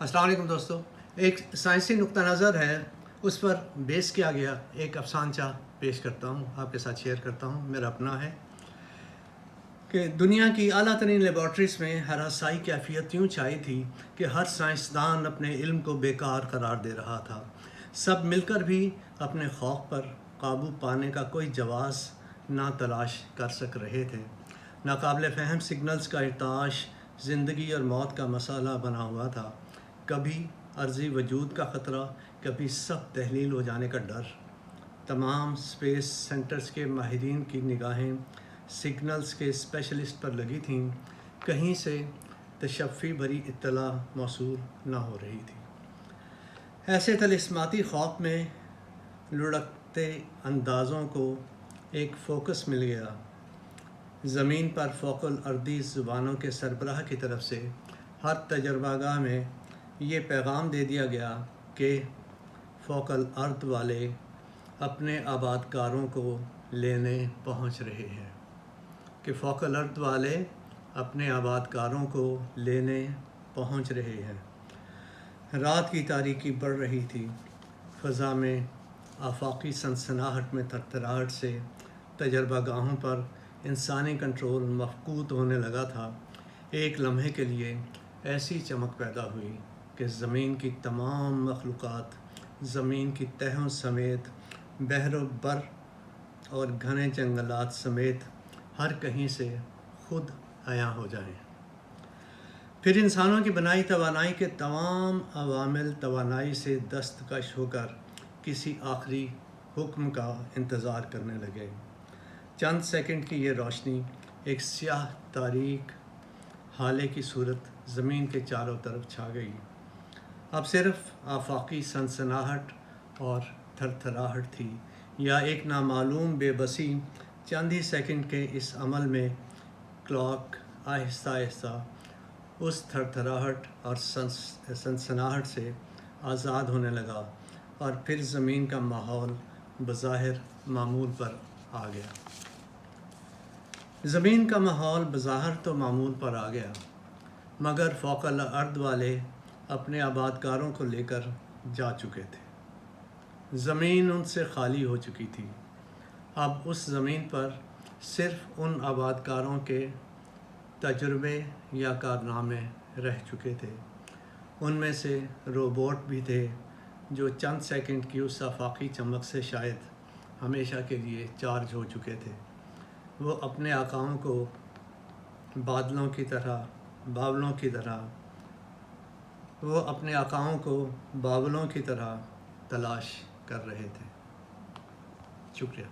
السلام علیکم دوستو، ایک سائنسی نقطہ نظر ہے، اس پر بیس کیا گیا ایک افسانچہ پیش کرتا ہوں، آپ کے ساتھ شیئر کرتا ہوں۔ میرا اپنا ہے کہ دنیا کی اعلیٰ ترین لیبارٹریز میں ہراسائی کیفیت یوں چھائی تھی کہ ہر سائنسدان اپنے علم کو بیکار قرار دے رہا تھا۔ سب مل کر بھی اپنے خوف پر قابو پانے کا کوئی جواز نہ تلاش کر سک رہے تھے۔ ناقابل فہم سگنلز کا ارتعاش زندگی اور موت کا مسئلہ بنا ہوا تھا۔ کبھی عارضی وجود کا خطرہ، کبھی سب تحلیل ہو جانے کا ڈر۔ تمام اسپیس سینٹرز کے ماہرین کی نگاہیں سگنلز کے اسپیشلسٹ پر لگی تھیں، کہیں سے تشفی بھری اطلاع موصول نہ ہو رہی تھی۔ ایسے طلسماتی خواب میں لڑکتے اندازوں کو ایک فوکس مل گیا۔ زمین پر فوق الارضی زبانوں کے سربراہ کی طرف سے ہر تجربہ گاہ میں یہ پیغام دے دیا گیا کہ فوق الارض والے اپنے آباد کاروں کو لینے پہنچ رہے ہیں، کہ فوق الارض والے اپنے آباد کاروں کو لینے پہنچ رہے ہیں۔ رات کی تاریکی بڑھ رہی تھی، فضا میں آفاقی سنسناہٹ میں تھرتھراہٹ سے تجربہ گاہوں پر انسانی کنٹرول مفقود ہونے لگا تھا۔ ایک لمحے کے لیے ایسی چمک پیدا ہوئی کہ زمین کی تمام مخلوقات، زمین کی تہوں سمیت، بحر و بر اور گھنے جنگلات سمیت ہر کہیں سے خود عیاں ہو جائیں۔ پھر انسانوں کی بنائی توانائی کے تمام عوامل توانائی سے دستکش ہو کر کسی آخری حکم کا انتظار کرنے لگے۔ چند سیکنڈ کی یہ روشنی ایک سیاہ تاریک ہالے کی صورت زمین کے چاروں طرف چھا گئی۔ اب صرف آفاقی سنسناہٹ اور تھرتھراہٹ تھی، یا ایک نامعلوم بے بسی۔ چند ہی سیکنڈ کے اس عمل میں کلاک آہستہ آہستہ اس تھرتھراہٹ اور سنسناہٹ سے آزاد ہونے لگا، اور پھر زمین کا ماحول بظاہر معمول پر آ گیا۔ زمین کا ماحول بظاہر تو معمول پر آ گیا، مگر فوق الارض والے اپنے آباد کاروں کو لے کر جا چکے تھے۔ زمین ان سے خالی ہو چکی تھی۔ اب اس زمین پر صرف ان آباد کاروں کے تجربے یا کارنامے رہ چکے تھے۔ ان میں سے روبوٹ بھی تھے جو چند سیکنڈ کی اس آفاقی چمک سے شاید ہمیشہ کے لیے چارج ہو چکے تھے۔ وہ اپنے آقاؤں کو بادلوں کی طرح بابلوں کی طرح تلاش کر رہے تھے۔ شکریہ۔